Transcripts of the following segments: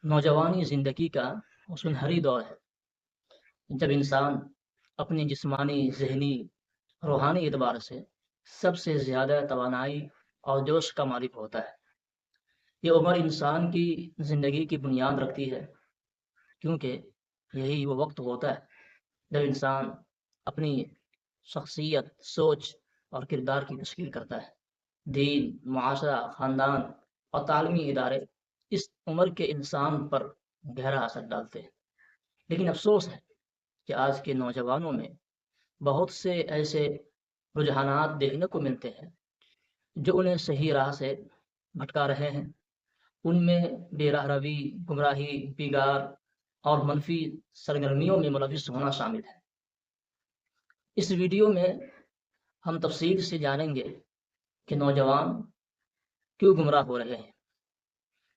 نوجوانی زندگی کا وہ سنہری دور ہے جب انسان اپنی جسمانی، ذہنی، روحانی اعتبار سے سب سے زیادہ توانائی اور جوش کا مالک ہوتا ہے۔ یہ عمر انسان کی زندگی کی بنیاد رکھتی ہے، کیونکہ یہی وہ وقت ہوتا ہے جب انسان اپنی شخصیت، سوچ اور کردار کی تشکیل کرتا ہے۔ دین، معاشرہ، خاندان اور تعلیمی ادارے اس عمر کے انسان پر گہرا اثر ڈالتے ہیں، لیکن افسوس ہے کہ آج کے نوجوانوں میں بہت سے ایسے رجحانات دیکھنے کو ملتے ہیں جو انہیں صحیح راہ سے بھٹکا رہے ہیں۔ ان میں بے راہ روی، گمراہی، بگاڑ اور منفی سرگرمیوں میں ملوث ہونا شامل ہے۔ اس ویڈیو میں ہم تفصیل سے جانیں گے کہ نوجوان کیوں گمراہ ہو رہے ہیں،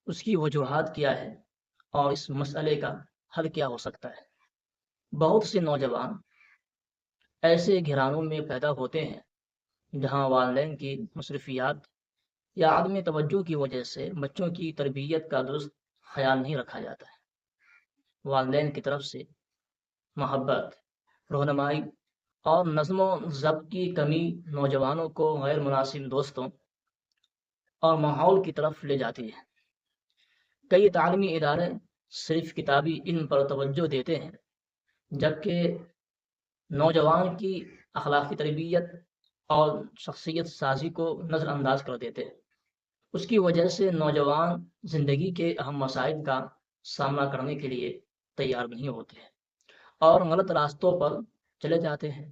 اس کی وجوہات کیا ہے اور اس مسئلے کا حل کیا ہو سکتا ہے۔ بہت سے نوجوان ایسے گھرانوں میں پیدا ہوتے ہیں جہاں والدین کی مصروفیات یا عدم توجہ کی وجہ سے بچوں کی تربیت کا درست خیال نہیں رکھا جاتا ہے۔ والدین کی طرف سے محبت، رہنمائی اور نظم و ضبط کی کمی نوجوانوں کو غیر مناسب دوستوں اور ماحول کی طرف لے جاتی ہے۔ کئی تعلیمی ادارے صرف کتابی علم پر توجہ دیتے ہیں، جبکہ نوجوان کی اخلاقی تربیت اور شخصیت سازی کو نظر انداز کر دیتے ہیں۔ اس کی وجہ سے نوجوان زندگی کے اہم مسائل کا سامنا کرنے کے لیے تیار نہیں ہوتے ہیں اور غلط راستوں پر چلے جاتے ہیں۔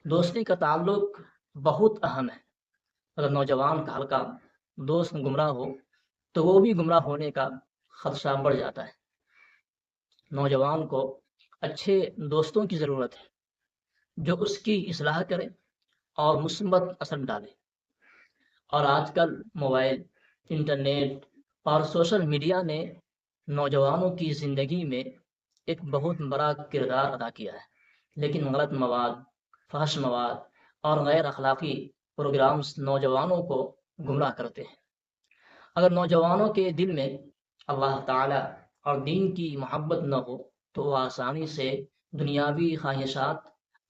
دوستی کا تعلق بہت اہم ہے۔ اگر نوجوان کا حلقہ دوست گمراہ ہو تو وہ بھی گمراہ ہونے کا خدشہ بڑھ جاتا ہے۔ نوجوان کو اچھے دوستوں کی ضرورت ہے جو اس کی اصلاح کرے اور مثبت اثر ڈالے، اور آج کل موبائل، انٹرنیٹ اور سوشل میڈیا نے نوجوانوں کی زندگی میں ایک بہت بڑا کردار ادا کیا ہے، لیکن غلط مواد، فحش مواد اور غیر اخلاقی پروگرامز نوجوانوں کو گمراہ کرتے ہیں۔ اگر نوجوانوں کے دل میں اللہ تعالیٰ اور دین کی محبت نہ ہو تو وہ آسانی سے دنیاوی خواہشات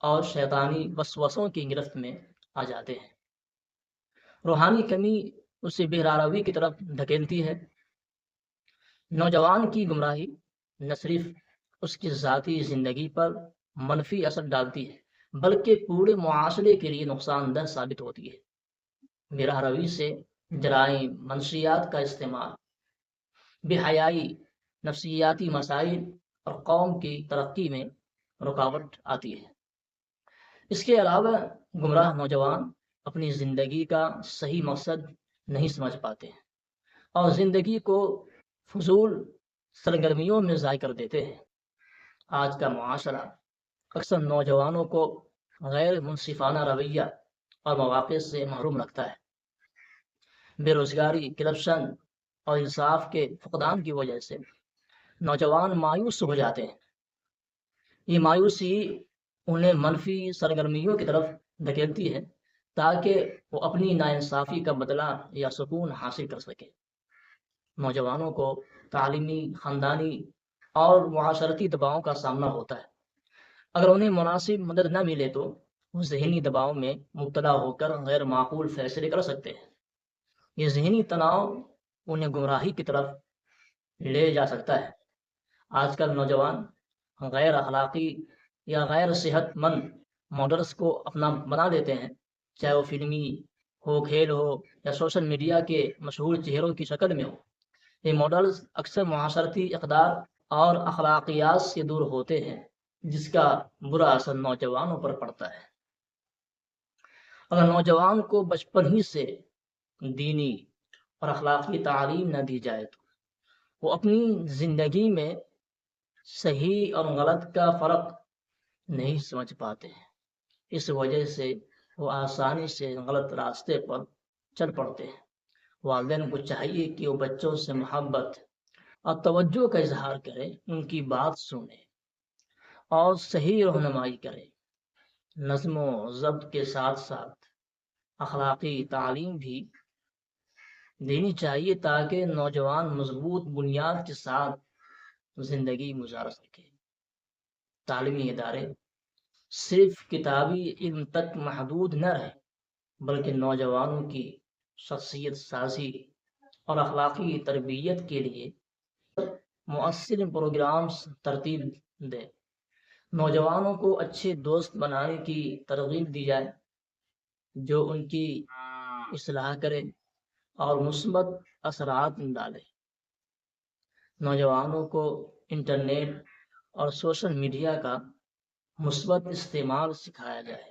اور شیطانی وسوسوں کی گرفت میں آ جاتے ہیں۔ روحانی کمی اسے بے راہ کی طرف دھکیلتی ہے۔ نوجوان کی گمراہی نہ صرف اس کی ذاتی زندگی پر منفی اثر ڈالتی ہے بلکہ پورے معاشرے کے لیے نقصان دہ ثابت ہوتی ہے۔ بے راہ روی سے جرائم، منشیات کا استعمال، بے حیائی، نفسیاتی مسائل اور قوم کی ترقی میں رکاوٹ آتی ہے۔ اس کے علاوہ گمراہ نوجوان اپنی زندگی کا صحیح مقصد نہیں سمجھ پاتے ہیں اور زندگی کو فضول سرگرمیوں میں ضائع کر دیتے ہیں۔ آج کا معاشرہ اکثر نوجوانوں کو غیر منصفانہ رویہ اور مواقع سے محروم رکھتا ہے۔ بے روزگاری، کرپشن اور انصاف کے فقدان کی وجہ سے نوجوان مایوس ہو جاتے ہیں۔ یہ مایوسی انہیں منفی سرگرمیوں کی طرف دھکیلتی ہے تاکہ وہ اپنی ناانصافی کا بدلہ یا سکون حاصل کر سکے۔ نوجوانوں کو تعلیمی، خاندانی اور معاشرتی دباؤں کا سامنا ہوتا ہے۔ اگر انہیں مناسب مدد نہ ملے تو وہ ذہنی دباؤ میں مبتلا ہو کر غیر معقول فیصلے کر سکتے ہیں۔ یہ ذہنی تناؤ انہیں گمراہی کی طرف لے جا سکتا ہے۔ آج کل نوجوان غیر اخلاقی یا غیر صحت مند ماڈلز کو اپنا بنا لیتے ہیں، چاہے وہ فلمی ہو، کھیل ہو یا سوشل میڈیا کے مشہور چہروں کی شکل میں ہو۔ یہ ماڈلز اکثر معاشرتی اقدار اور اخلاقیات سے دور ہوتے ہیں، جس کا برا اثر نوجوانوں پر پڑتا ہے۔ اگر نوجوان کو بچپن ہی سے دینی اور اخلاقی تعلیم نہ دی جائے تو وہ اپنی زندگی میں صحیح اور غلط کا فرق نہیں سمجھ پاتے ہیں۔ اس وجہ سے وہ آسانی سے غلط راستے پر چل پڑتے ہیں۔ والدین کو چاہیے کہ وہ بچوں سے محبت اور توجہ کا اظہار کرے، ان کی بات سنے اور صحیح رہنمائی کرے۔ نظم و ضبط کے ساتھ ساتھ اخلاقی تعلیم بھی دینی چاہیے تاکہ نوجوان مضبوط بنیاد کے ساتھ زندگی گزار سکے۔ تعلیمی ادارے صرف کتابی علم تک محدود نہ رہے بلکہ نوجوانوں کی شخصیت سازی اور اخلاقی تربیت کے لیے مؤثر پروگرامز ترتیب دے۔ نوجوانوں کو اچھے دوست بنانے کی ترغیب دی جائے جو ان کی اصلاح کرے اور مثبت اثرات ڈالے۔ نوجوانوں کو انٹرنیٹ اور سوشل میڈیا کا مثبت استعمال سکھایا جائے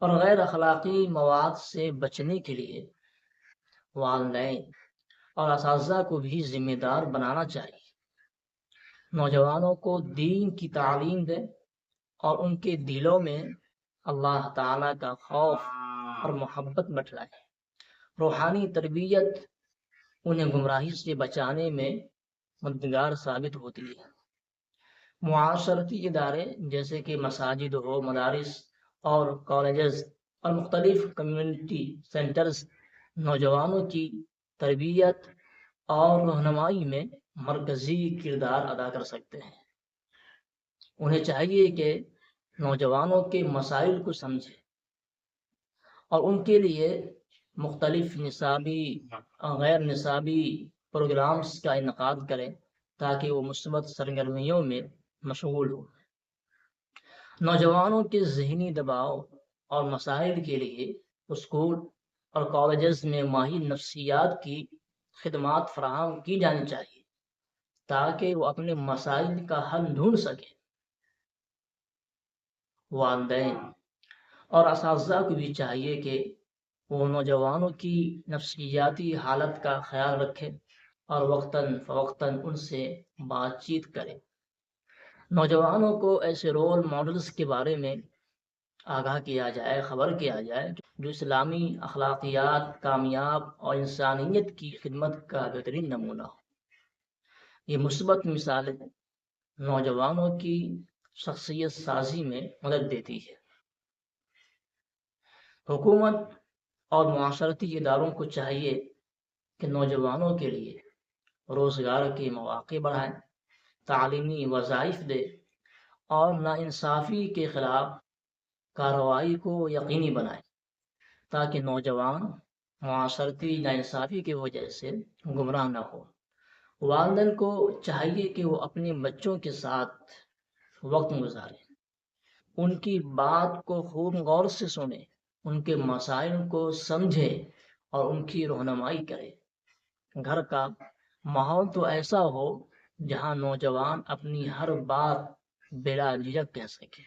اور غیر اخلاقی مواد سے بچنے کے لیے والدین اور اساتذہ کو بھی ذمہ دار بنانا چاہیے۔ نوجوانوں کو دین کی تعلیم دے اور ان کے دلوں میں اللہ تعالیٰ کا خوف اور محبت بٹھلائے۔ روحانی تربیت انہیں گمراہی سے بچانے میں مددگار ثابت ہوتی ہے۔ معاشرتی ادارے جیسے کہ مساجد ہو، مدارس اور کالجز اور مختلف کمیونٹی سینٹرز نوجوانوں کی تربیت اور رہنمائی میں مرکزی کردار ادا کر سکتے ہیں۔ انہیں چاہیے کہ نوجوانوں کے مسائل کو سمجھے اور ان کے لیے مختلف نصابی اور غیر نصابی پروگرامز کا انعقاد کریں تاکہ وہ مثبت سرگرمیوں میں مشغول ہوں۔ نوجوانوں کے ذہنی دباؤ اور مسائل کے لیے اسکول اور کالجز میں ماہر نفسیات کی خدمات فراہم کی جانی چاہیے تاکہ وہ اپنے مسائل کا حل ڈھونڈ سکیں۔ والدین اور اساتذہ کو بھی چاہیے کہ وہ نوجوانوں کی نفسیاتی حالت کا خیال رکھے اور وقتاً فوقتاً ان سے بات چیت کرے۔ نوجوانوں کو ایسے رول ماڈلز کے بارے میں آگاہ کیا جائے، خبر کیا جائے جو اسلامی اخلاقیات، کامیاب اور انسانیت کی خدمت کا بہترین نمونہ ہو۔ یہ مثبت مثالیں نوجوانوں کی شخصیت سازی میں مدد دیتی ہے۔ حکومت اور معاشرتی اداروں کو چاہیے کہ نوجوانوں کے لیے روزگار کے مواقع بڑھائیں، تعلیمی وظائف دے اور ناانصافی کے خلاف کارروائی کو یقینی بنائیں تاکہ نوجوان معاشرتی ناانصافی کی وجہ سے گمراہ نہ ہو۔ والدین کو چاہیے کہ وہ اپنے بچوں کے ساتھ وقت گزاریں، ان کی بات کو خوب غور سے سنیں، ان کے مسائل کو سمجھے اور ان کی رہنمائی کرے۔ گھر کا ماحول تو ایسا ہو جہاں نوجوان اپنی ہر بات بلا جھجک کہہ سکے۔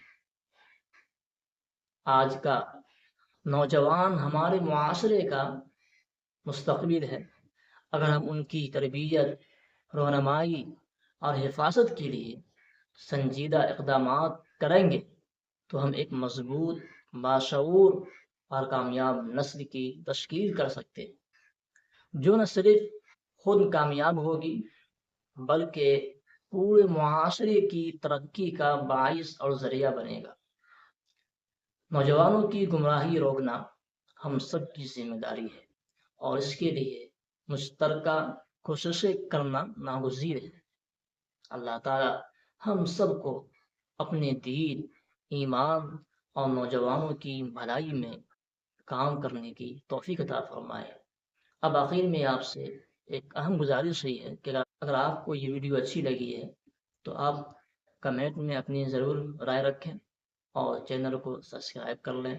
آج کا نوجوان ہمارے معاشرے کا مستقبل ہے۔ اگر ہم ان کی تربیت، رہنمائی اور حفاظت کے لیے سنجیدہ اقدامات کریں گے تو ہم ایک مضبوط، باشعور اور کامیاب نسل کی تشکیل کر سکتے ہیں جو نہ صرف خود کامیاب ہوگی بلکہ پورے معاشرے کی ترقی کا باعث اور ذریعہ بنے گا۔ نوجوانوں کی گمراہی روکنا ہم سب کی ذمہ داری ہے اور اس کے لیے مشترکہ کوششیں کرنا ناگزیر ہے۔ اللہ تعالیٰ ہم سب کو اپنے دین، ایمان اور نوجوانوں کی بھلائی میں کام کرنے کی توفیق عطا فرمائے۔ اب آخر میں آپ سے ایک اہم گزارش ہے کہ اگر آپ کو یہ ویڈیو اچھی لگی ہے تو آپ کمنٹ میں اپنی ضرور رائے رکھیں اور چینل کو سبسکرائب کر لیں۔